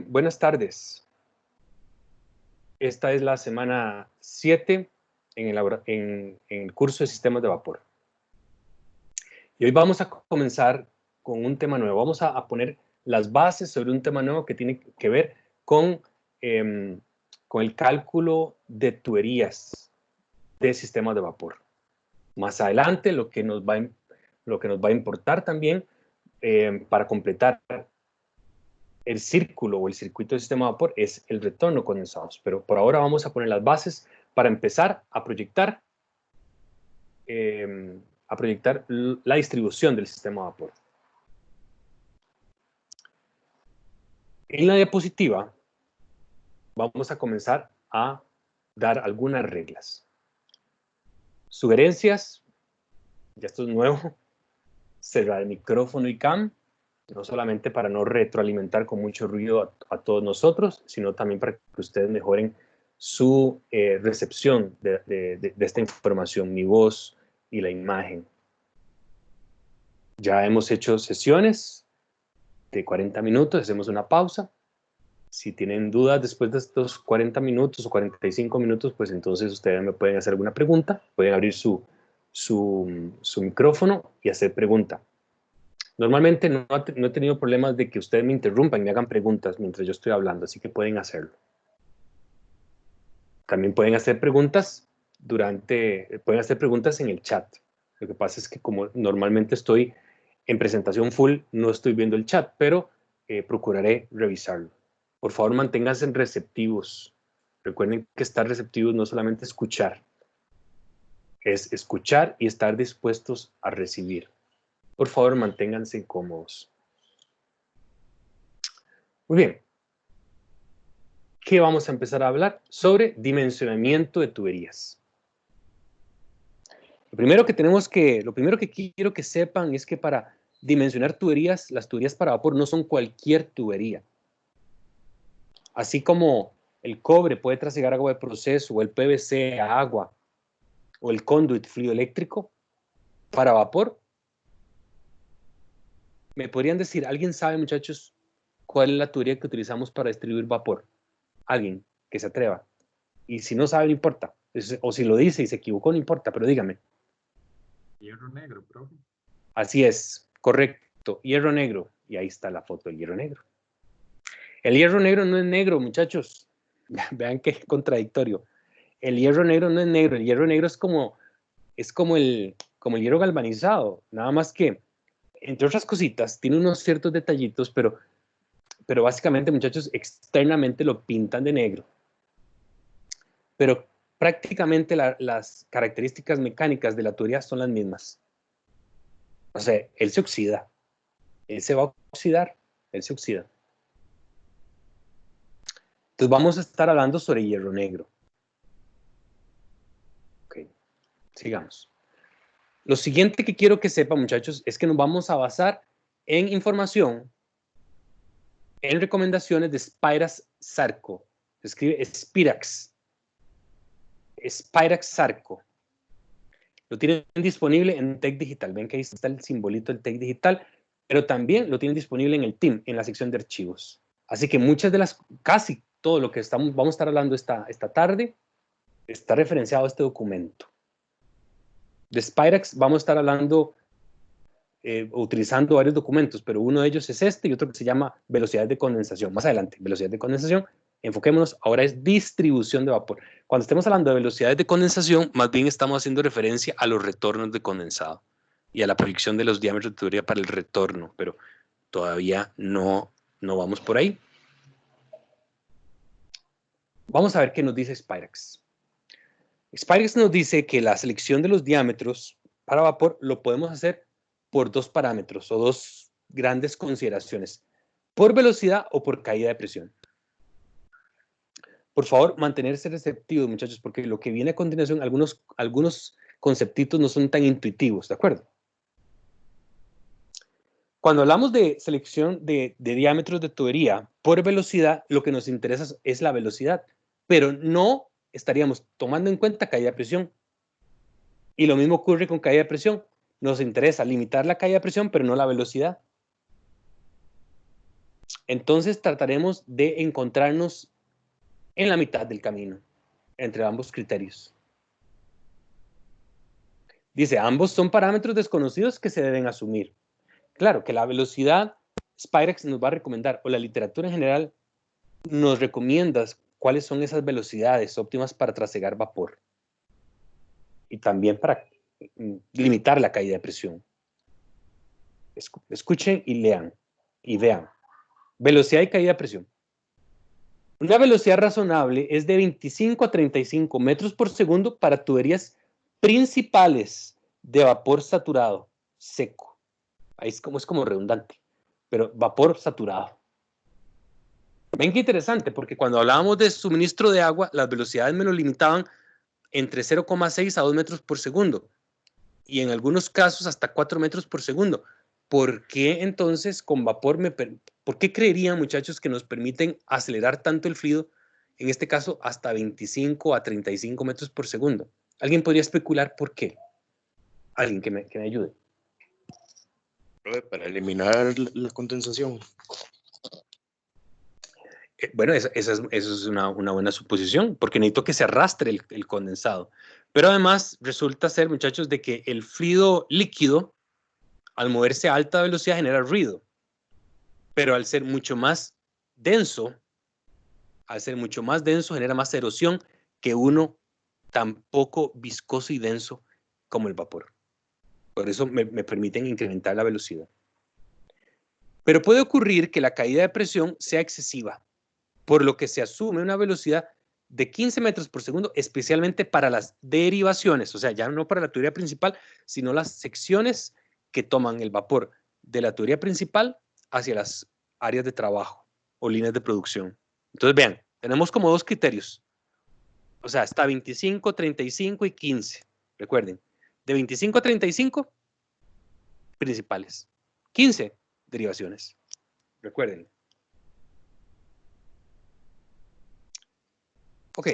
Buenas tardes. Esta es la semana 7 en el curso de sistemas de vapor. Y hoy vamos a comenzar con un tema nuevo. Vamos a poner las bases sobre un tema nuevo que tiene que ver con el cálculo de tuberías de sistemas de vapor. Más adelante, lo que nos va a importar también para completar el círculo o el circuito de sistema de vapor es el retorno de condensados. Pero por ahora vamos a poner las bases para empezar a proyectar la distribución del sistema de vapor. En la diapositiva vamos a comenzar a dar algunas reglas. Sugerencias, ya esto es nuevo, cerrar el micrófono y cam, no solamente para no retroalimentar con mucho ruido a todos nosotros, sino también para que ustedes mejoren su recepción de esta información, mi voz y la imagen. Ya hemos hecho sesiones de 40 minutos, hacemos una pausa. Si tienen dudas después de estos 40 minutos o 45 minutos, pues entonces ustedes me pueden hacer alguna pregunta, pueden abrir su micrófono y hacer pregunta. Normalmente no he tenido problemas de que ustedes me interrumpan y me hagan preguntas mientras yo estoy hablando, así que pueden hacerlo. También pueden hacer preguntas en el chat. Lo que pasa es que como normalmente estoy en presentación full, no estoy viendo el chat, pero procuraré revisarlo. Por favor, manténganse receptivos. Recuerden que estar receptivos no es solamente escuchar, es escuchar y estar dispuestos a recibir. Por favor, manténganse cómodos. Muy bien. ¿Qué vamos a empezar a hablar? Sobre dimensionamiento de tuberías. Lo primero que quiero que sepan es que para dimensionar tuberías, las tuberías para vapor no son cualquier tubería. Así como el cobre puede trasegar agua de proceso, o el PVC a agua, o el conduit fluido eléctrico, para vapor, ¿me podrían decir, alguien sabe, muchachos, cuál es la tubería que utilizamos para distribuir vapor? Alguien que se atreva. Y si no sabe, no importa. O si lo dice y se equivocó, no importa, pero dígame. Hierro negro, profe. Así es, correcto, hierro negro. Y ahí está la foto del hierro negro. El hierro negro no es negro, muchachos. Vean qué contradictorio. El hierro negro no es negro, el hierro negro es como el hierro galvanizado. Nada más que, entre otras cositas, tiene unos ciertos detallitos, pero básicamente, muchachos, externamente lo pintan de negro. Pero prácticamente las características mecánicas de la tubería son las mismas. O sea, él se oxida. Él se va a oxidar. Él se oxida. Entonces vamos a estar hablando sobre hierro negro. Ok, sigamos. Lo siguiente que quiero que sepan, muchachos, es que nos vamos a basar en información, en recomendaciones de Spirax Sarco. Se escribe Spirax. Spirax Sarco. Lo tienen disponible en Tech Digital. Ven que ahí está el simbolito del Tech Digital, pero también lo tienen disponible en el TIM, en la sección de archivos. Así que casi todo lo que vamos a estar hablando esta tarde está referenciado a este documento. De Spirax vamos a estar hablando, utilizando varios documentos, pero uno de ellos es este y otro que se llama velocidad de condensación. Más adelante, velocidad de condensación. Enfoquémonos, ahora es distribución de vapor. Cuando estemos hablando de velocidades de condensación, más bien estamos haciendo referencia a los retornos de condensado y a la proyección de los diámetros de tubería para el retorno, pero todavía no vamos por ahí. Vamos a ver qué nos dice Spirax. Spirax nos dice que la selección de los diámetros para vapor lo podemos hacer por dos parámetros o dos grandes consideraciones, por velocidad o por caída de presión. Por favor, mantenerse receptivos, muchachos, porque lo que viene a continuación, algunos conceptitos no son tan intuitivos, ¿de acuerdo? Cuando hablamos de selección de diámetros de tubería por velocidad, lo que nos interesa es la velocidad, pero no estaríamos tomando en cuenta caída de presión. Y lo mismo ocurre con caída de presión. Nos interesa limitar la caída de presión, pero no la velocidad. Entonces trataremos de encontrarnos en la mitad del camino entre ambos criterios. Dice, ambos son parámetros desconocidos que se deben asumir. Claro que la velocidad, Spirax nos va a recomendar, o la literatura en general nos recomienda cuáles son esas velocidades óptimas para trasegar vapor. Y también para limitar la caída de presión. Escuchen y lean y vean. Velocidad y caída de presión. Una velocidad razonable es de 25 a 35 metros por segundo para tuberías principales de vapor saturado, seco. Ahí es como redundante, pero vapor saturado. Ven qué interesante, porque cuando hablábamos de suministro de agua, las velocidades me lo limitaban entre 0,6 a 2 metros por segundo y en algunos casos hasta 4 metros por segundo. ¿Por qué entonces con vapor por qué creerían, muchachos, que nos permiten acelerar tanto el fluido, en este caso hasta 25 a 35 metros por segundo? ¿Alguien podría especular por qué? Alguien que me ayude. Para eliminar la condensación. Bueno, esa es una buena suposición, porque necesito que se arrastre el condensado. Pero además resulta ser, muchachos, de que el fluido líquido, al moverse a alta velocidad, genera ruido. Pero al ser mucho más denso, genera más erosión que uno tan poco viscoso y denso como el vapor. Por eso me permiten incrementar la velocidad. Pero puede ocurrir que la caída de presión sea excesiva, por lo que se asume una velocidad de 15 metros por segundo, especialmente para las derivaciones, o sea, ya no para la tubería principal, sino las secciones que toman el vapor de la tubería principal hacia las áreas de trabajo o líneas de producción. Entonces, vean, tenemos como dos criterios. O sea, está 25, 35 y 15. Recuerden, de 25 a 35, principales. 15, derivaciones. Recuerden. Ok,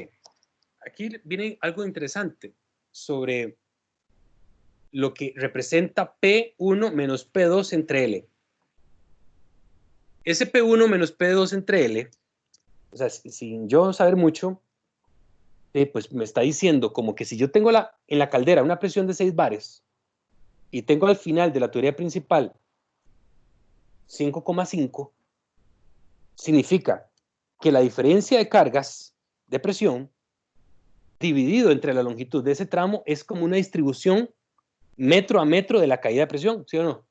aquí viene algo interesante sobre lo que representa P1 menos P2 entre L. Ese P1 menos P2 entre L, o sea, sin yo saber mucho, pues me está diciendo como que si yo tengo en la caldera una presión de 6 bares y tengo al final de la tubería principal 5,5, significa que la diferencia de cargas de presión dividido entre la longitud de ese tramo es como una distribución metro a metro de la caída de presión, ¿sí o no?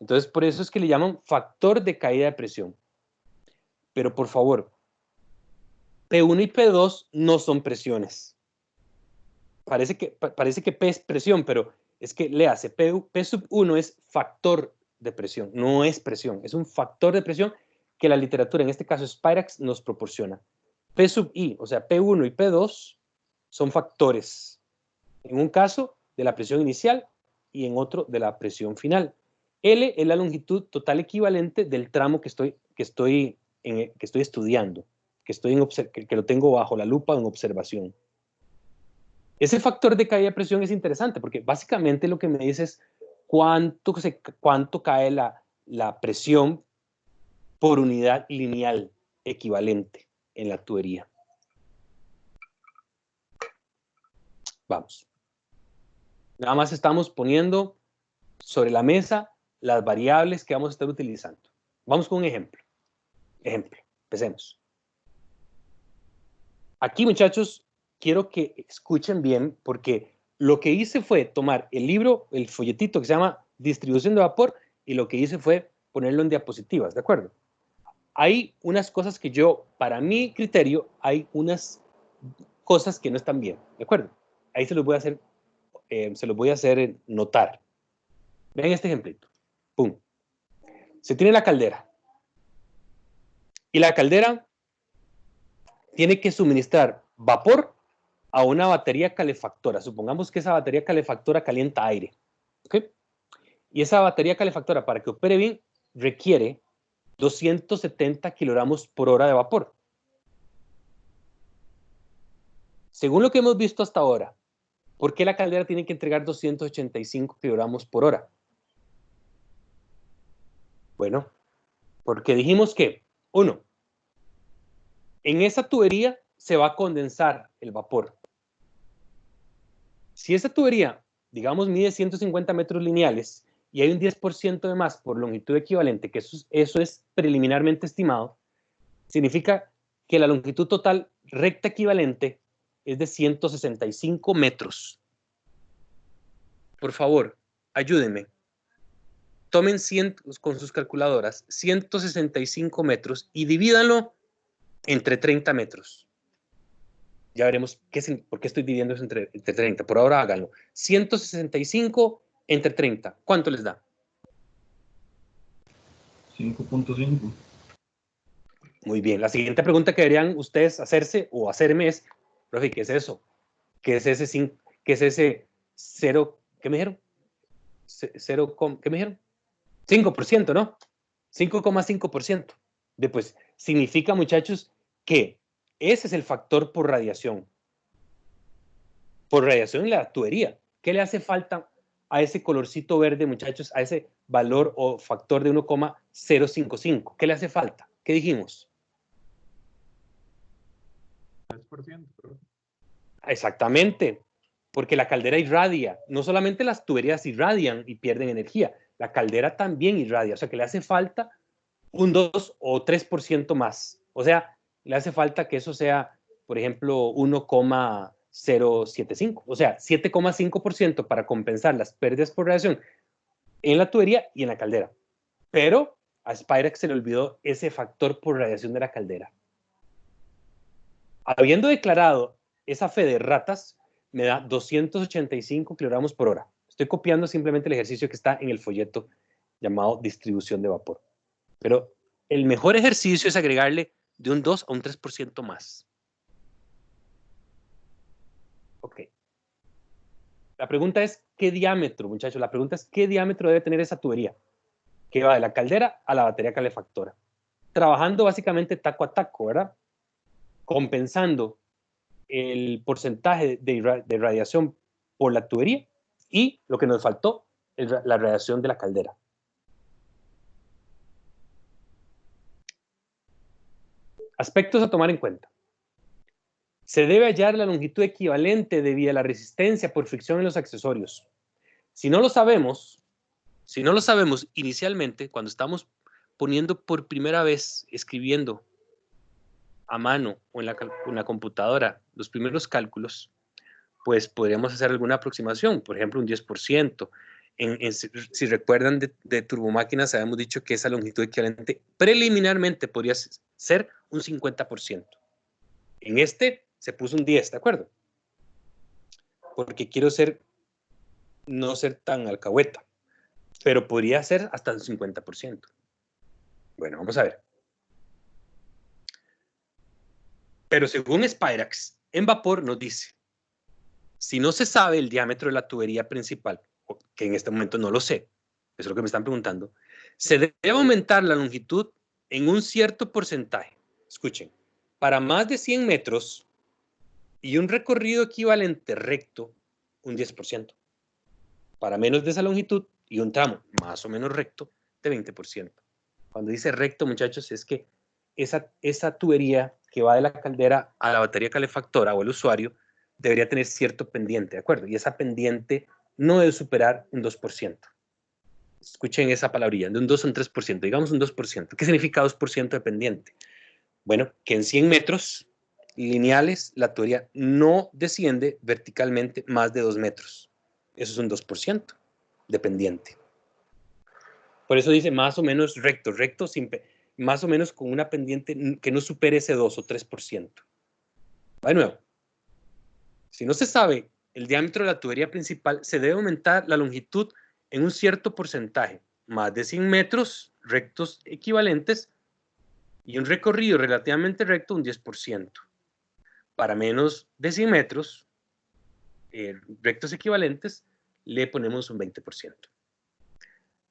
Entonces, por eso es que le llaman factor de caída de presión. Pero por favor, P1 y P2 no son presiones. Parece que P es presión, pero es que léase, P sub 1 es factor de presión, no es presión, es un factor de presión que la literatura, en este caso Spirax, nos proporciona. P sub I, o sea, P1 y P2 son factores. En un caso de la presión inicial y en otro de la presión final. L es la longitud total equivalente del tramo que estoy estudiando, que lo tengo bajo la lupa en observación. Ese factor de caída de presión es interesante porque básicamente lo que me dice es cuánto cae la presión por unidad lineal equivalente en la tubería. Vamos. Nada más estamos poniendo sobre la mesa las variables que vamos a estar utilizando. Vamos con un ejemplo. Empecemos. Aquí, muchachos, quiero que escuchen bien porque lo que hice fue tomar el libro, el folletito que se llama Distribución de Vapor, y lo que hice fue ponerlo en diapositivas, ¿de acuerdo? Hay unas cosas que para mi criterio, hay unas cosas que no están bien, ¿de acuerdo? Ahí se los voy a hacer notar. Vean este ejemplito. Pum. Se tiene la caldera. Y la caldera tiene que suministrar vapor a una batería calefactora. Supongamos que esa batería calefactora calienta aire. ¿Ok? Y esa batería calefactora, para que opere bien, requiere 270 kilogramos por hora de vapor. Según lo que hemos visto hasta ahora, ¿por qué la caldera tiene que entregar 285 kilogramos por hora? Bueno, Porque dijimos que, uno, en esa tubería se va a condensar el vapor. Si esa tubería, digamos, mide 150 metros lineales y hay un 10% de más por longitud equivalente, que eso es preliminarmente estimado, significa que la longitud total recta equivalente es de 165 metros. Por favor, ayúdenme. Tomen con sus calculadoras 165 metros y divídanlo entre 30 metros. Ya veremos por qué estoy dividiendo eso entre 30. Por ahora háganlo. 165 entre 30. ¿Cuánto les da? 5.5. Muy bien. La siguiente pregunta que deberían ustedes hacerse o hacerme es, profe, ¿qué es eso? ¿Qué es ese 0? ¿Qué me dijeron? ¿Qué me dijeron? 5%, ¿no? 5,5%. Pues significa, muchachos, que ese es el factor por radiación. Por radiación en la tubería. ¿Qué le hace falta a ese colorcito verde, muchachos? A ese valor o factor de 1,055. ¿Qué le hace falta? ¿Qué dijimos? 3%, profe. Exactamente. Porque la caldera irradia. No solamente las tuberías irradian y pierden energía. La caldera también irradia. O sea que le hace falta un 2 o 3% más. O sea, le hace falta que eso sea, por ejemplo, 1,075. O sea, 7,5% para compensar las pérdidas por radiación en la tubería y en la caldera. Pero a Spirax se le olvidó ese factor por radiación de la caldera. Habiendo declarado esa fe de ratas, me da 285 kilogramos por hora. Estoy copiando simplemente el ejercicio que está en el folleto llamado distribución de vapor. Pero el mejor ejercicio es agregarle de un 2 a un 3% más. Ok. La pregunta es, ¿qué diámetro, muchachos? La pregunta es, ¿qué diámetro debe tener esa tubería? Que va de la caldera a la batería calefactora. Trabajando básicamente taco a taco, ¿verdad? Compensando el porcentaje de radiación por la tubería y lo que nos faltó, la radiación de la caldera. Aspectos a tomar en cuenta. Se debe hallar la longitud equivalente debido a la resistencia por fricción en los accesorios. Si no lo sabemos inicialmente, cuando estamos poniendo por primera vez, escribiendo a mano o en la computadora los primeros cálculos, pues podríamos hacer alguna aproximación, por ejemplo un 10%. Si recuerdan de turbomáquinas, habíamos dicho que esa longitud equivalente preliminarmente podría ser un 50%. En este se puso un 10, ¿de acuerdo? Porque quiero no ser tan alcahueta, pero podría ser hasta un 50%. Bueno, vamos a ver. Pero según Spirax, en vapor nos dice, si no se sabe el diámetro de la tubería principal, que en este momento no lo sé, eso es lo que me están preguntando, se debe aumentar la longitud en un cierto porcentaje. Escuchen, para más de 100 metros y un recorrido equivalente recto, un 10%. Para menos de esa longitud y un tramo más o menos recto, de 20%. Cuando dice recto, muchachos, es que esa tubería que va de la caldera a la batería calefactora o el usuario debería tener cierto pendiente, ¿de acuerdo? Y esa pendiente no debe superar un 2%. Escuchen esa palabrilla, de un 2 a un 3%, digamos un 2%. ¿Qué significa 2% de pendiente? Bueno, que en 100 metros lineales la tubería no desciende verticalmente más de 2 metros. Eso es un 2% de pendiente. Por eso dice más o menos recto, más o menos con una pendiente que no supere ese 2 o 3%. De nuevo, si no se sabe el diámetro de la tubería principal, se debe aumentar la longitud en un cierto porcentaje, más de 100 metros rectos equivalentes y un recorrido relativamente recto, un 10%. Para menos de 100 metros rectos equivalentes, le ponemos un 20%.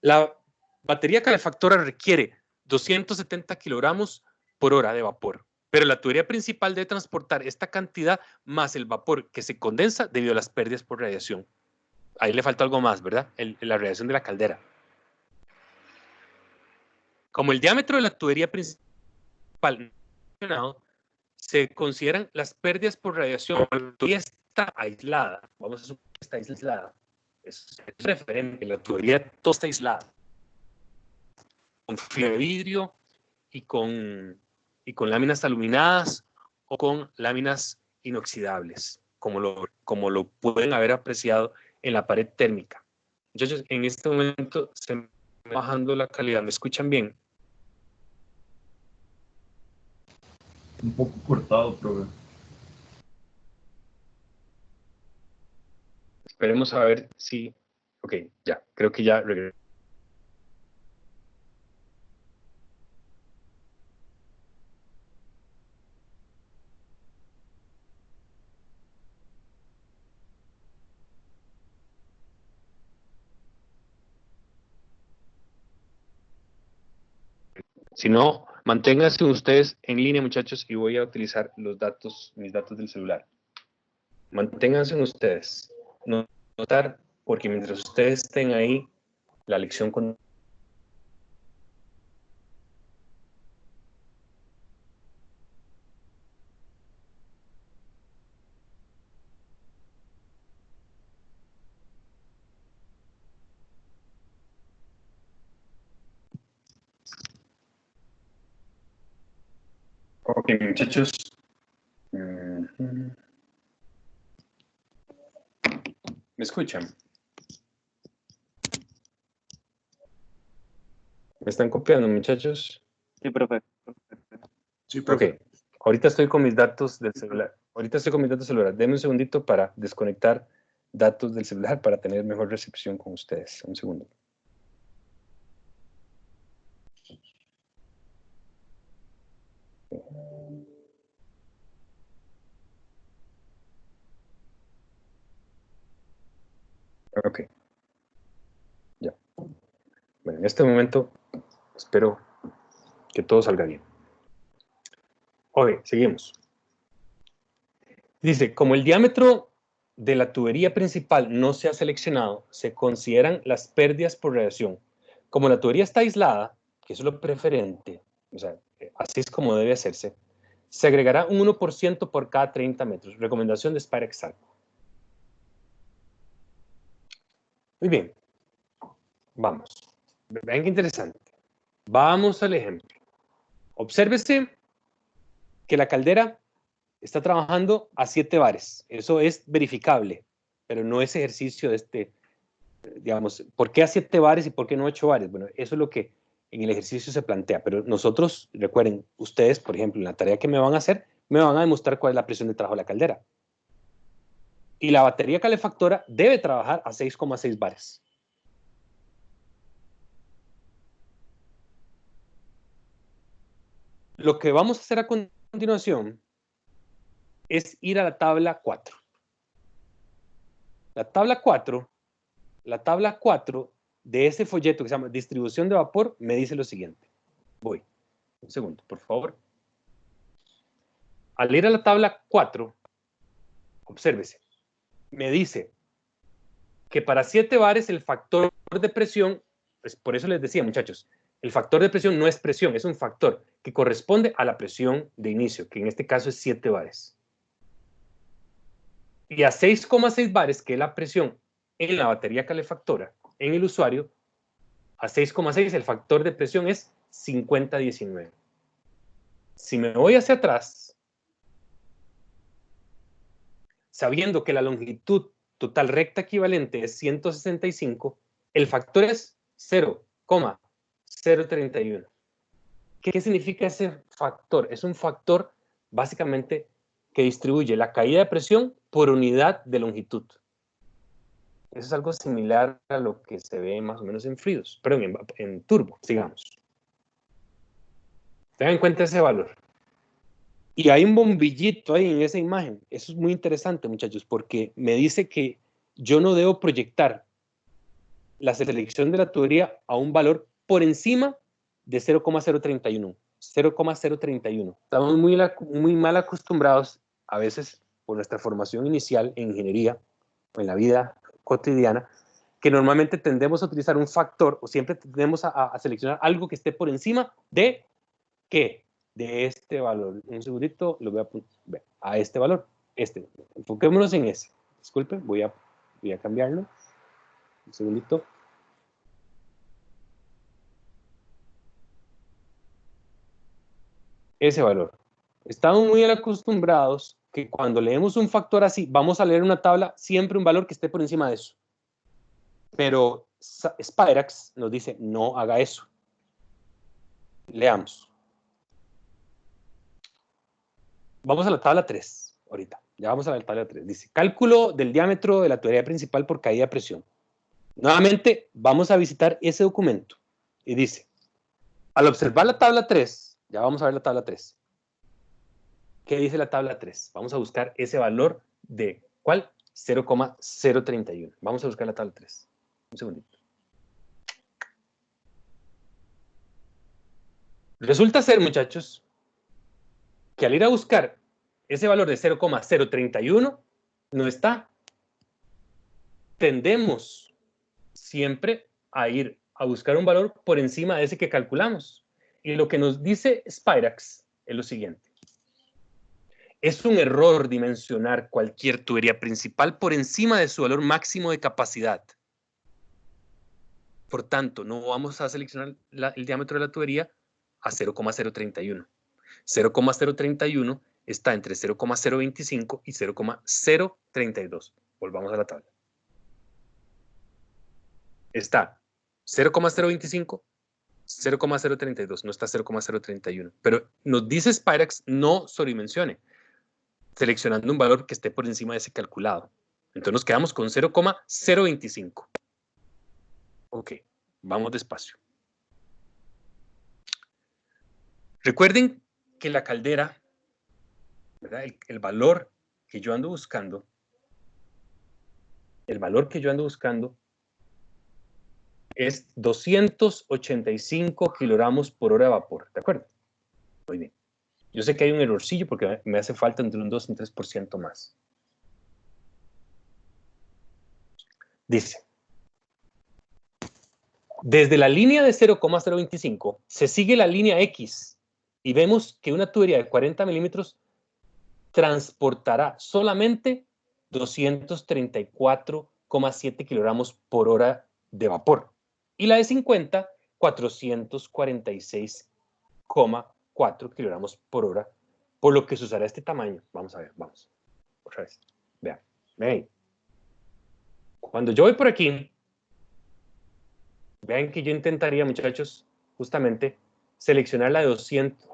La batería calefactora requiere 270 kilogramos por hora de vapor, pero la tubería principal debe transportar esta cantidad más el vapor que se condensa debido a las pérdidas por radiación. Ahí le falta algo más, ¿verdad? La radiación de la caldera. Como el diámetro de la tubería principal se consideran las pérdidas por radiación. La tubería está aislada. Vamos a suponer que está aislada. Es referente. La tubería toda está aislada. Con fibra de vidrio y con láminas aluminadas o con láminas inoxidables, como lo pueden haber apreciado en la pared térmica. Muchachos, en este momento se me está bajando la calidad. ¿Me escuchan bien? Un poco cortado, profe. Esperemos a ver si... Ok, ya, creo que ya regresé. Si no, manténganse ustedes en línea, muchachos, y voy a utilizar los datos, mis datos del celular. Manténganse ustedes. No notar, porque mientras ustedes estén ahí, la lección con... Ok, muchachos. ¿Me escuchan? ¿Me están copiando, muchachos? Sí, profe. Sí, profe. Ok, ahorita estoy con mis datos del celular. Denme un segundito para desconectar datos del celular para tener mejor recepción con ustedes. Un segundo. Ok. Ya. Bueno, en este momento espero que todo salga bien. Ok, seguimos. Dice, como el diámetro de la tubería principal no se ha seleccionado, se consideran las pérdidas por radiación. Como la tubería está aislada, que eso es lo preferente, o sea, así es como debe hacerse, se agregará un 1% por cada 30 metros. Recomendación de Spire Exact. Muy bien. Vamos. Vean qué interesante. Vamos al ejemplo. Obsérvese que la caldera está trabajando a 7 bares. Eso es verificable, pero no es ejercicio de digamos, ¿por qué a 7 bares y por qué no 8 bares? Bueno, eso es lo que en el ejercicio se plantea, pero nosotros, recuerden, ustedes, por ejemplo, en la tarea que me van a hacer, me van a demostrar cuál es la presión de trabajo de la caldera. Y la batería calefactora debe trabajar a 6,6 bares. Lo que vamos a hacer a continuación es ir a la tabla 4. La tabla 4 de ese folleto que se llama distribución de vapor me dice lo siguiente. Voy. Un segundo, por favor. Al ir a la tabla 4, obsérvese, me dice que para 7 bares el factor de presión, pues por eso les decía, muchachos, el factor de presión no es presión, es un factor que corresponde a la presión de inicio, que en este caso es 7 bares. Y a 6,6 bares, que es la presión en la batería calefactora, en el usuario, a 6,6 el factor de presión es 50-19. Si me voy hacia atrás, sabiendo que la longitud total recta equivalente es 165, el factor es 0,031. ¿Qué significa ese factor? Es un factor básicamente que distribuye la caída de presión por unidad de longitud. Eso es algo similar a lo que se ve más o menos en fríos, perdón, en turbo, digamos. Tengan en cuenta ese valor. Y hay un bombillito ahí en esa imagen. Eso es muy interesante, muchachos, porque me dice que yo no debo proyectar la selección de la tubería a un valor por encima de 0,031. 0,031. Estamos muy mal acostumbrados, a veces por nuestra formación inicial en ingeniería o en la vida cotidiana, que normalmente tendemos a utilizar un factor o siempre tendemos a seleccionar algo que esté por encima de ¿qué? De este valor. Un segundito, lo voy a este valor. Enfoquémonos en ese. Disculpe, voy a cambiarlo. Un segundito. Ese valor. Estamos muy acostumbrados que cuando leemos un factor así, vamos a leer una tabla, siempre un valor que esté por encima de eso. Pero Spirax nos dice, no haga eso. Leamos. Vamos a la tabla 3, ahorita. Ya vamos a la tabla 3. Dice, cálculo del diámetro de la tubería principal por caída de presión. Nuevamente, vamos a visitar ese documento. Y dice, al observar la tabla 3, ya vamos a ver la tabla 3. ¿Qué dice la tabla 3? Vamos a buscar ese valor de, ¿cuál? 0,031. Vamos a buscar la tabla 3. Un segundito. Resulta ser, muchachos, que al ir a buscar ese valor de 0,031, no está. Tendemos siempre a ir a buscar un valor por encima de ese que calculamos. Y lo que nos dice Spirax es lo siguiente. Es un error dimensionar cualquier tubería principal por encima de su valor máximo de capacidad. Por tanto, no vamos a seleccionar el diámetro de la tubería a 0,031. 0,031 está entre 0,025 y 0,032. Volvamos a la tabla. Está 0,025, 0,032, no está 0,031. Pero nos dice Spirax no sobredimensione, seleccionando un valor que esté por encima de ese calculado. Entonces nos quedamos con 0,025. Ok, vamos despacio. Recuerden que la caldera, ¿verdad? El valor que yo ando buscando, es 285 kilogramos por hora de vapor, ¿de acuerdo? Muy bien. Yo sé que hay un errorcillo porque me hace falta entre un 2 y un 3% más. Dice, desde la línea de 0,025 se sigue la línea X y vemos que una tubería de 40 milímetros transportará solamente 234,7 kilogramos por hora de vapor. Y la de 50, 446,4 kilogramos por hora, por lo que se usará este tamaño. Vamos a ver, vamos. Otra vez. Vean, vean. Cuando yo voy por aquí, vean que yo intentaría, muchachos, justamente seleccionar la de 200,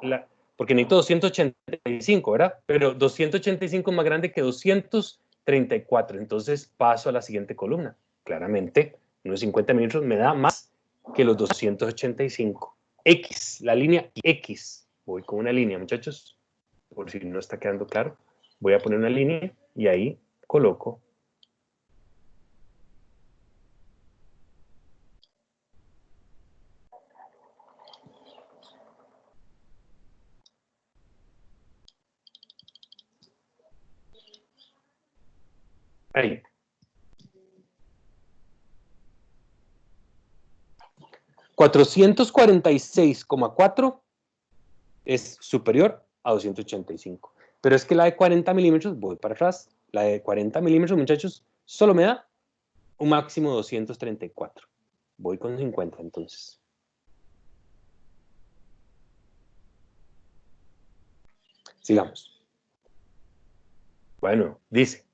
porque necesito 285, ¿verdad? Pero 285 es más grande que 234, entonces paso a la siguiente columna. Claramente, unos 50 milímetros me da más que los 285. X, la línea X. Voy con una línea, muchachos, por si no está quedando claro. Voy a poner una línea y ahí coloco . Ahí. $446,4 es superior a 285. Pero es que la de 40 milímetros, voy para atrás, la de 40 milímetros, muchachos, solo me da un máximo de 234. Voy con 50 entonces. Sigamos. Bueno, dice,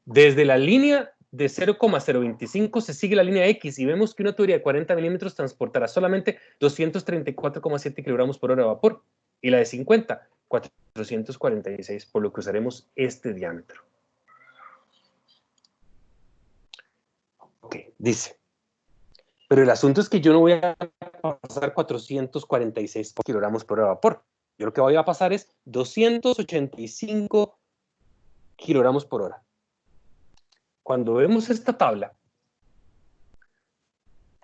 desde la línea de 0,025 se sigue la línea X y vemos que una tubería de 40 milímetros transportará solamente 234,7 kilogramos por hora de vapor y la de 50, 446, por lo que usaremos este diámetro. Ok, dice, pero el asunto es que yo no voy a pasar 446 kilogramos por hora de vapor. Yo lo que voy a pasar es 285 kilogramos por hora. Cuando vemos esta tabla,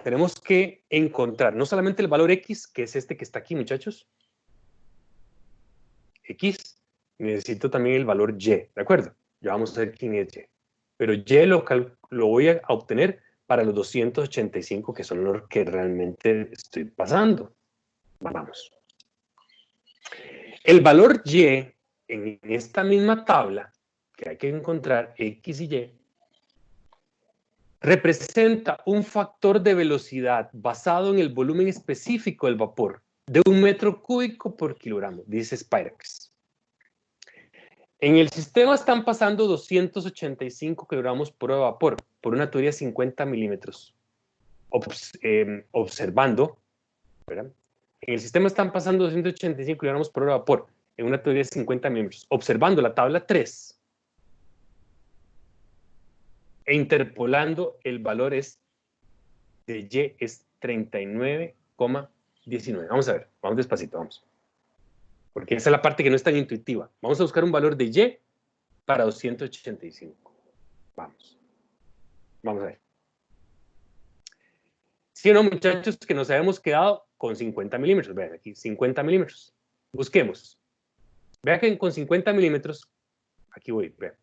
tenemos que encontrar no solamente el valor X, que es este que está aquí, muchachos. X, necesito también el valor Y, ¿de acuerdo? Ya vamos a ver quién es Y. Pero Y lo voy a obtener para los 285, que son los que realmente estoy pasando. Vamos. El valor Y en esta misma tabla, que hay que encontrar X y Y, representa un factor de velocidad basado en el volumen específico del vapor de 1 metro cúbico por kilogramo, dice Spirax. En el sistema están pasando 285 kilogramos por hora de vapor por una tubería de 50 milímetros. Observando, ¿verdad? En el sistema están pasando 285 kilogramos por hora de vapor en una tubería de 50 milímetros. Observando la tabla 3 e interpolando, el valor es de Y es 39,19. Vamos a ver, vamos despacito, vamos. Porque esa es la parte que no es tan intuitiva. Vamos a buscar un valor de Y para 285. Vamos. Vamos a ver. ¿Sí o no, muchachos, que nos habíamos quedado con 50 milímetros? Vean aquí, 50 milímetros. Busquemos. Vean que con 50 milímetros, aquí voy, vean.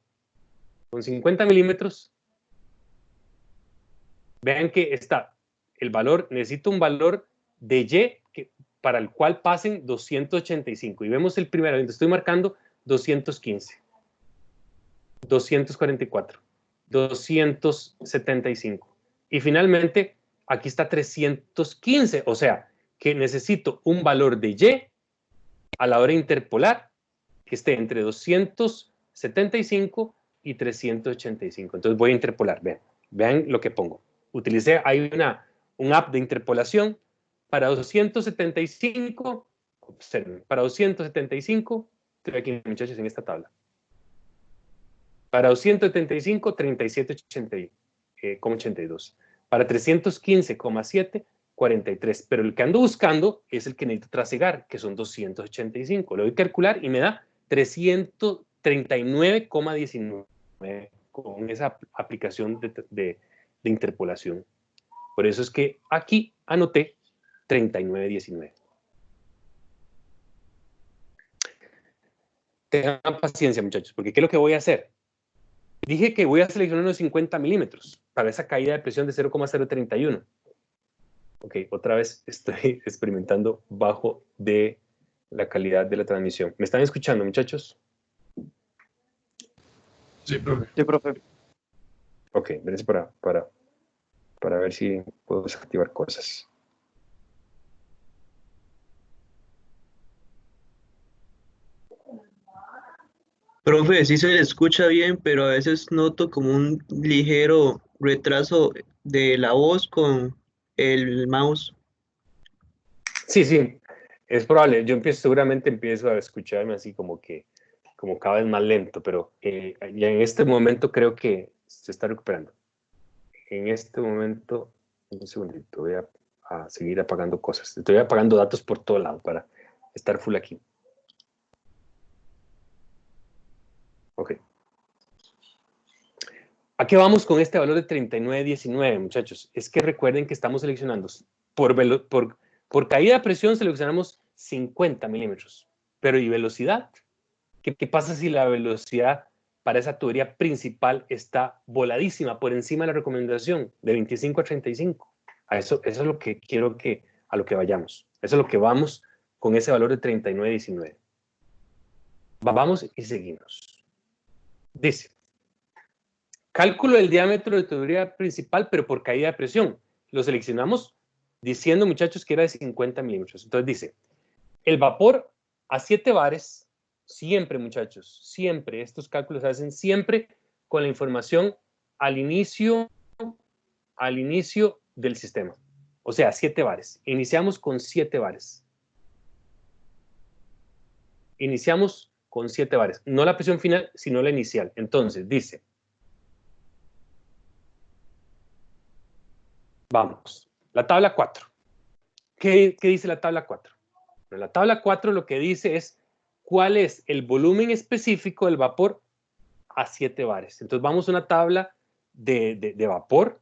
Con 50 milímetros, vean que está el valor, necesito un valor de Y para el cual pasen 285. Y vemos el primero, estoy marcando 215, 244, 275. Y finalmente, aquí está 315. O sea, que necesito un valor de Y a la hora de interpolar que esté entre 275 y 385. Entonces voy a interpolar. Vean lo que pongo. Utilicé, hay un app de interpolación para 275, observen, para 275, estoy aquí, muchachos, en esta tabla. Para 275, 37,82. Para 315,7, 43. Pero el que ando buscando es el que necesito trasegar, que son 285. Lo voy a calcular y me da 339,19 con esa aplicación de interpolación. Por eso es que aquí anoté 39,19. Tengan paciencia, muchachos, porque ¿qué es lo que voy a hacer? Dije que voy a seleccionar unos 50 milímetros para esa caída de presión de 0,031. Ok, otra vez estoy experimentando bajo de la calidad de la transmisión. ¿Me están escuchando, muchachos? Sí, profe. Sí, profe. Ok, gracias para ver si puedo desactivar cosas. Profe, sí se le escucha bien, pero a veces noto como un ligero retraso de la voz con el mouse. Sí, es probable. Yo seguramente empiezo a escucharme así como cada vez más lento, pero ya en este momento creo que se está recuperando. En este momento, un segundito, voy a seguir apagando cosas. Estoy apagando datos por todo lado para estar full aquí. Ok. ¿A qué vamos con este valor de 39,19, muchachos? Es que recuerden que estamos seleccionando por caída de presión seleccionamos 50 milímetros. Pero ¿y velocidad? ¿Qué pasa si la velocidad para esa tubería principal está voladísima por encima de la recomendación de 25 a 35? Eso es lo que quiero a lo que vayamos. Eso es lo que vamos con ese valor de 39,19. Vamos y seguimos. Dice, cálculo del diámetro de tubería principal, pero por caída de presión. Lo seleccionamos diciendo, muchachos, que era de 50 milímetros. Entonces dice, el vapor a 7 bares, siempre, muchachos, siempre, estos cálculos se hacen siempre con la información al inicio del sistema. O sea, 7 bares. Iniciamos con 7 bares. Iniciamos con 7 bares. No la presión final, sino la inicial. Entonces, dice, vamos, la tabla 4. ¿Qué dice la tabla 4? En la tabla 4 lo que dice es cuál es el volumen específico del vapor a 7 bares. Entonces vamos a una tabla de vapor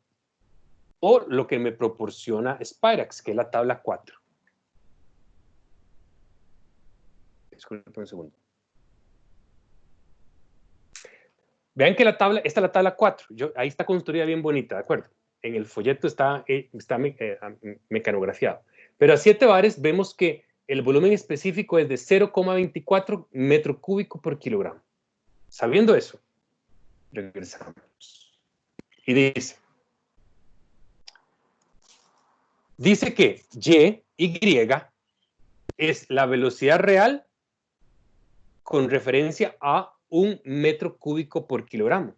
o lo que me proporciona Spirax, que es la tabla 4. Disculpen un segundo. Vean que esta es la tabla 4. Ahí está construida bien bonita, ¿de acuerdo? en el folleto está mecanografiado. Pero a 7 bares vemos que el volumen específico es de 0,24 metro cúbico por kilogramo. Sabiendo eso, regresamos. Y dice que Y es la velocidad real con referencia a 1 metro cúbico por kilogramo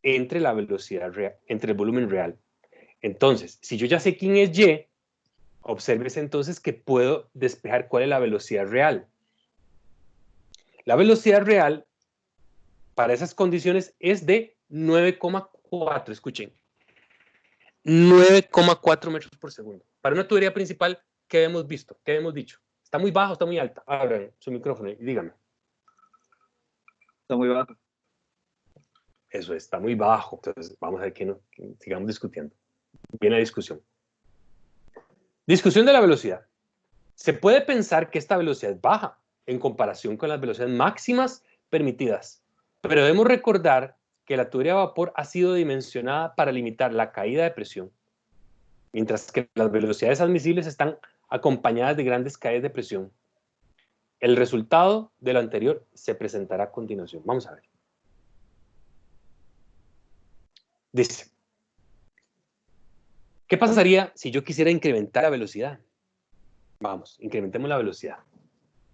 entre la velocidad real, entre el volumen real. Entonces, si yo ya sé quién es Y, observes entonces que puedo despejar cuál es la velocidad real. La velocidad real para esas condiciones es de 9,4, escuchen, 9,4 metros por segundo. Para una tubería principal, ¿qué hemos visto? ¿Qué hemos dicho? ¿Está muy baja o está muy alta? Abran su micrófono y díganme. Está muy bajo. Eso está muy bajo. Entonces, vamos a ver que sigamos discutiendo. Viene la discusión. Discusión de la velocidad. Se puede pensar que esta velocidad es baja en comparación con las velocidades máximas permitidas, pero debemos recordar que la tubería de vapor ha sido dimensionada para limitar la caída de presión, mientras que las velocidades admisibles están acompañadas de grandes caídas de presión. El resultado de lo anterior se presentará a continuación. Vamos a ver. Dice, ¿qué pasaría si yo quisiera incrementar la velocidad? Vamos, incrementemos la velocidad.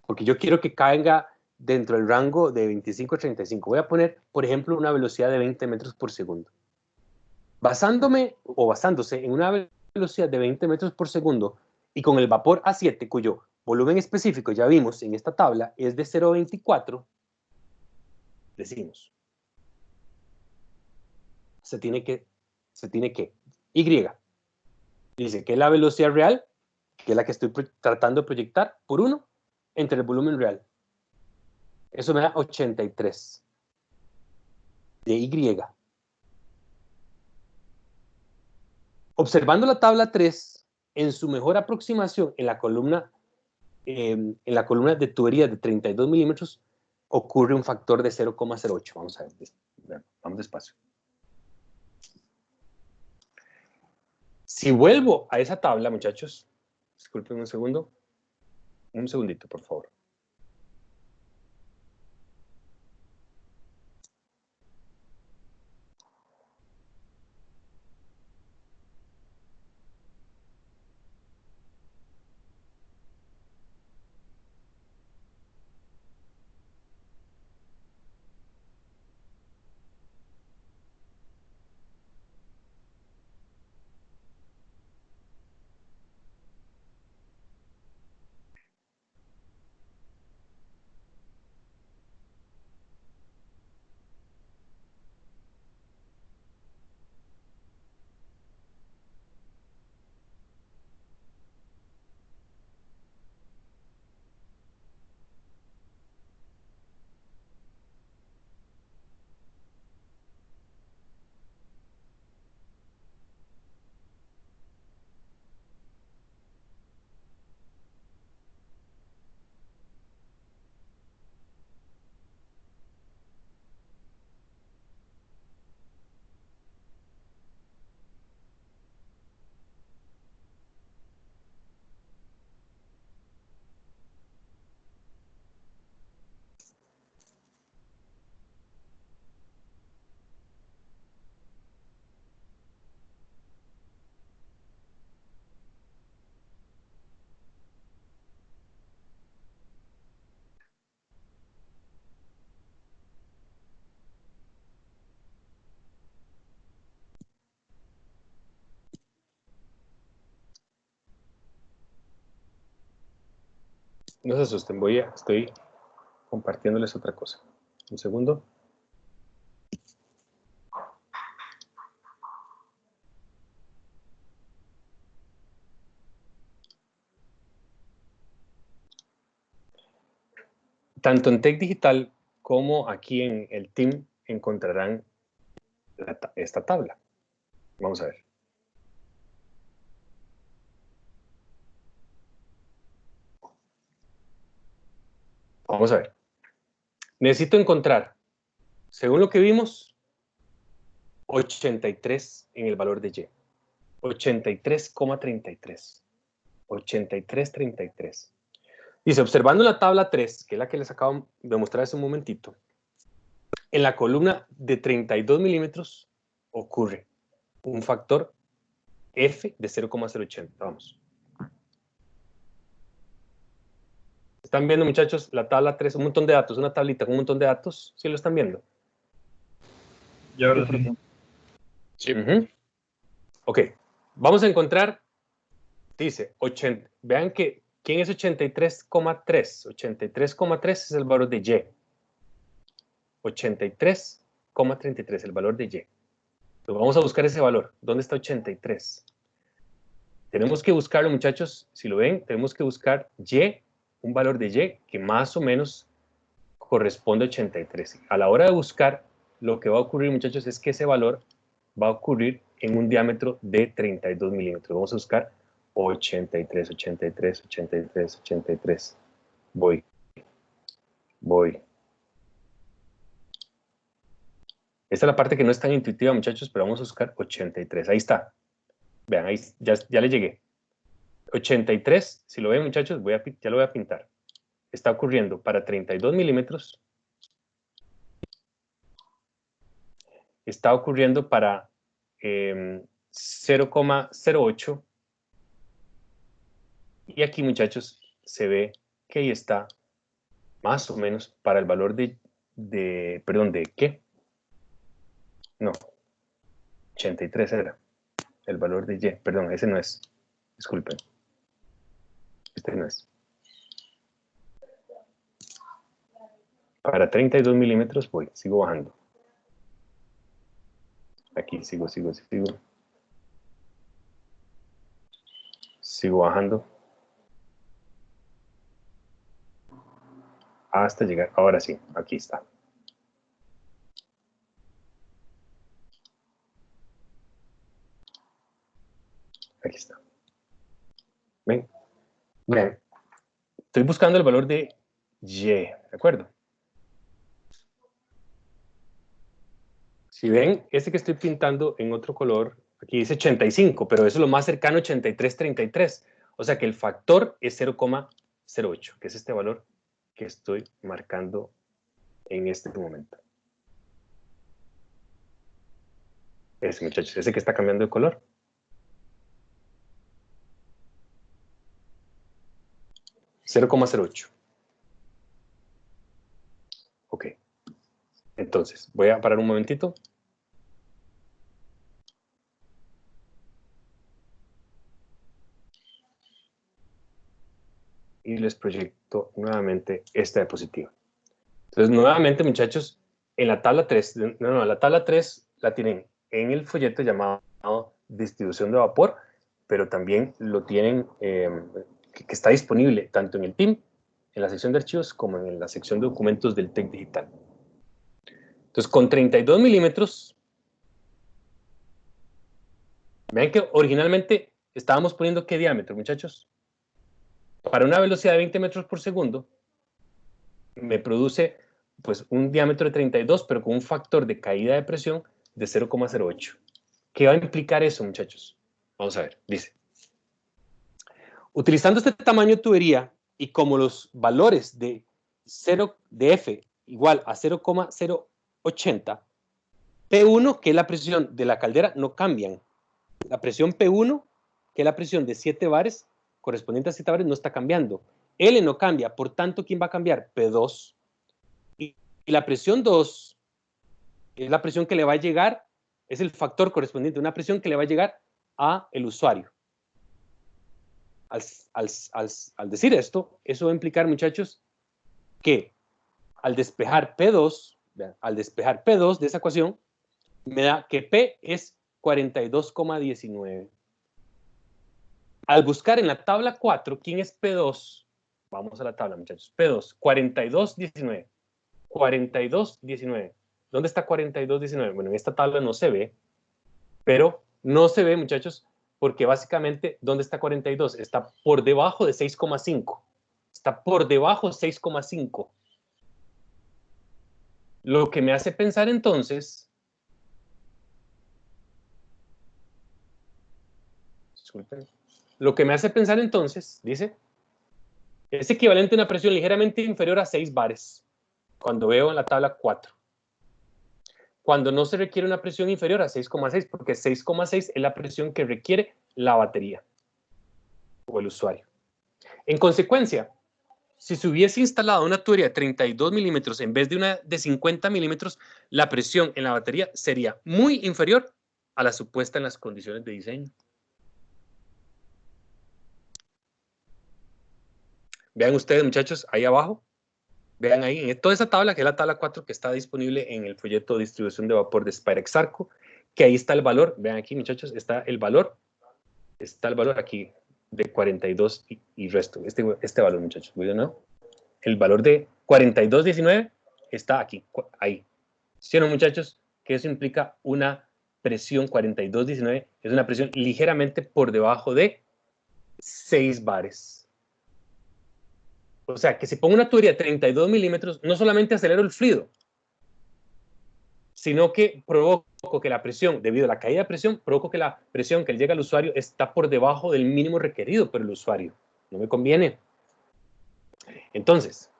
Porque yo quiero que caiga dentro del rango de 25 a 35. Voy a poner, por ejemplo, una velocidad de 20 metros por segundo. Basándose en una velocidad de 20 metros por segundo y con el vapor A7, cuyo volumen específico ya vimos en esta tabla, es de 0,24, decimos, se tiene que, Y, dice que es la velocidad real, que es la que estoy tratando de proyectar, por 1, entre el volumen real. Eso me da 83 de Y. Observando la tabla 3, en su mejor aproximación en la columna de tuberías de 32 milímetros, ocurre un factor de 0,08. Vamos a ver, vamos despacio. Si vuelvo a esa tabla, muchachos, disculpen un segundo, un segundito, por favor. No se asusten, estoy compartiéndoles otra cosa. Un segundo. Tanto en Tech Digital como aquí en el team encontrarán esta tabla. Vamos a ver. Vamos a ver. Necesito encontrar, según lo que vimos, 83 en el valor de Y. 83,33. 83,33. Dice, observando la tabla 3, que es la que les acabo de mostrar hace un momentito, en la columna de 32 milímetros ocurre un factor F de 0,080. Vamos. ¿Están viendo, muchachos, la tabla 3? Un montón de datos, una tablita con un montón de datos. ¿Sí lo están viendo? Y ahora sí. Sí. Ok. Vamos a encontrar, dice, 80. Vean que, ¿quién es 83,3? 83,3 es el valor de Y. 83,33, el valor de Y. Entonces vamos a buscar ese valor. ¿Dónde está 83? Tenemos que buscarlo, muchachos. Si lo ven, tenemos que buscar Y, un valor de Y que más o menos corresponde a 83. A la hora de buscar, lo que va a ocurrir, muchachos, es que ese valor va a ocurrir en un diámetro de 32 milímetros. Vamos a buscar 83, 83, 83, 83. Voy. Esta es la parte que no es tan intuitiva, muchachos, pero vamos a buscar 83. Ahí está. Vean, ahí ya le llegué. 83, si lo ven, muchachos, ya lo voy a pintar. Está ocurriendo para 32 milímetros. Está ocurriendo para 0,08. Y aquí, muchachos, se ve que ahí está más o menos para el valor perdón, ¿de qué? No, 83 era el valor de Y. Perdón, ese no es. Disculpen. Este no es. Para 32 milímetros voy, sigo bajando. Aquí sigo. Sigo bajando. Hasta llegar. Ahora sí, aquí está. Aquí está. ¿Ven? Vean. Estoy buscando el valor de Y, ¿de acuerdo? Si ven, este que estoy pintando en otro color, aquí dice 85, pero eso es lo más cercano a 83,33. O sea que el factor es 0,08, que es este valor que estoy marcando en este momento. Ese, muchachos, ese que está cambiando de color. .08. Ok. Entonces, voy a parar un momentito. Y les proyecto nuevamente esta diapositiva. Entonces, nuevamente, muchachos, en la tabla 3, la tabla 3 la tienen en el folleto llamado distribución de vapor, pero también lo tienen, que está disponible tanto en el TIM, en la sección de archivos, como en la sección de documentos del TEC Digital. Entonces, con 32 milímetros, vean que originalmente estábamos poniendo ¿qué diámetro, muchachos? Para una velocidad de 20 metros por segundo, me produce pues un diámetro de 32, pero con un factor de caída de presión de 0,08. ¿Qué va a implicar eso, muchachos? Vamos a ver, dice. Utilizando este tamaño de tubería y como los valores de F igual a 0,080, P1, que es la presión de la caldera, no cambian. La presión P1, que es la presión de 7 bares, correspondiente a 7 bares, no está cambiando. L no cambia, por tanto, ¿quién va a cambiar? P2. Y la presión 2 es la presión que le va a llegar, es el factor correspondiente, una presión que le va a llegar a el usuario. Al decir esto, eso va a implicar, muchachos, que al despejar P2, vean, al despejar P2 de esa ecuación, me da que P es 42,19. Al buscar en la tabla 4, ¿quién es P2? Vamos a la tabla, muchachos. P2, 42,19. 42,19. ¿Dónde está 42,19? Bueno, en esta tabla no se ve, pero no se ve, muchachos, porque básicamente, ¿dónde está 42? Está por debajo de 6,5. Está por debajo de 6,5. Lo que me hace pensar entonces disculpen. Lo que me hace pensar entonces, dice, es equivalente a una presión ligeramente inferior a 6 bares, cuando veo en la tabla 4. Cuando no se requiere una presión inferior a 6,6, porque 6,6 es la presión que requiere la batería o el usuario. En consecuencia, si se hubiese instalado una tubería de 32 milímetros en vez de una de 50 milímetros, la presión en la batería sería muy inferior a la supuesta en las condiciones de diseño. Vean ustedes, muchachos, ahí abajo. Vean ahí, en toda esa tabla, que es la tabla 4 que está disponible en el folleto de distribución de vapor de Spirax-Sarco, que ahí está el valor. Vean aquí, muchachos, está el valor aquí de 42 y resto. Este valor, muchachos, ¿no? El valor de 42,19 está aquí, ahí. ¿Sí o no, muchachos? Que eso implica una presión 42,19, es una presión ligeramente por debajo de 6 bares. O sea, que si pongo una tubería de 32 milímetros, no solamente acelero el fluido, sino que provoco que la presión, debido a la caída de presión, provoco que la presión que llega al usuario está por debajo del mínimo requerido por el usuario. No me conviene. Entonces,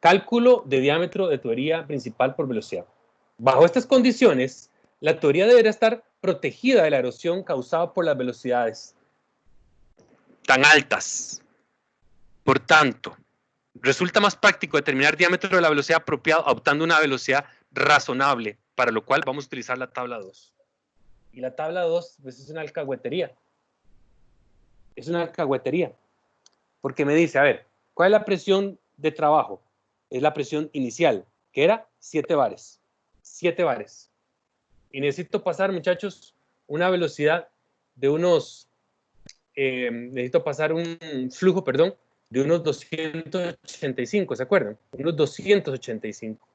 cálculo de diámetro de tubería principal por velocidad. Bajo estas condiciones, la tubería deberá estar protegida de la erosión causada por las velocidades tan altas. Por tanto, resulta más práctico determinar diámetro de la velocidad apropiado optando una velocidad razonable, para lo cual vamos a utilizar la tabla 2. Y la tabla 2 pues, es una alcahuetería. Es una alcahuetería. Porque me dice, a ver, ¿cuál es la presión de trabajo? Es la presión inicial, que era 7 bares. 7 bares. Y necesito pasar, muchachos, una velocidad de unos... necesito pasar un flujo, perdón, de unos 285, ¿se acuerdan? Unos 285.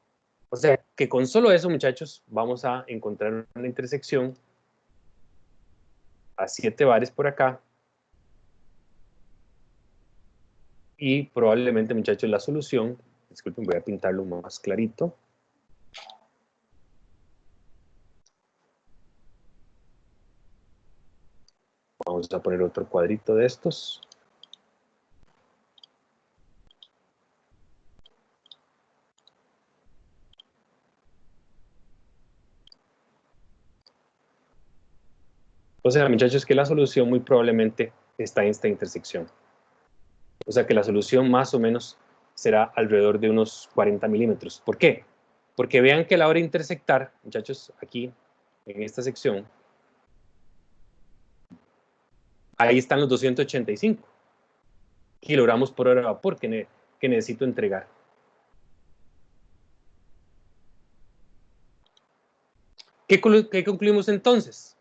O sea, que con solo eso, muchachos, vamos a encontrar una intersección a 7 bares por acá. Y probablemente, muchachos, la solución, disculpen, voy a pintarlo más clarito. Vamos a poner otro cuadrito de estos. O sea, muchachos, que la solución muy probablemente está en esta intersección. O sea, que la solución más o menos será alrededor de unos 40 milímetros. ¿Por qué? Porque vean que a la hora de intersectar, muchachos, aquí, en esta sección, ahí están los 285 kilogramos por hora de vapor que necesito entregar. ¿Qué concluimos entonces?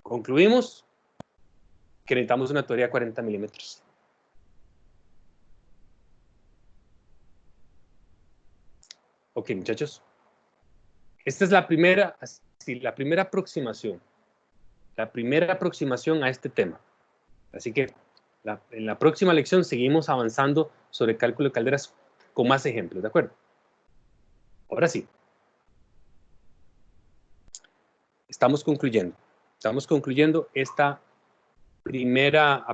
Concluimos que necesitamos una tubería de 40 milímetros. Ok, muchachos. Esta es la primera aproximación. La primera aproximación a este tema. Así que en la próxima lección seguimos avanzando sobre cálculo de calderas con más ejemplos, ¿de acuerdo? Ahora sí. Estamos concluyendo esta primera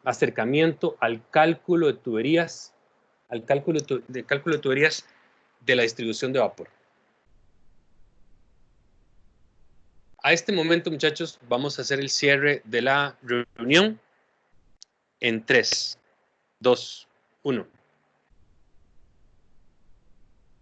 acercamiento al cálculo de tuberías, cálculo de tuberías de la distribución de vapor. A este momento, muchachos, vamos a hacer el cierre de la reunión en 3, 2, 1.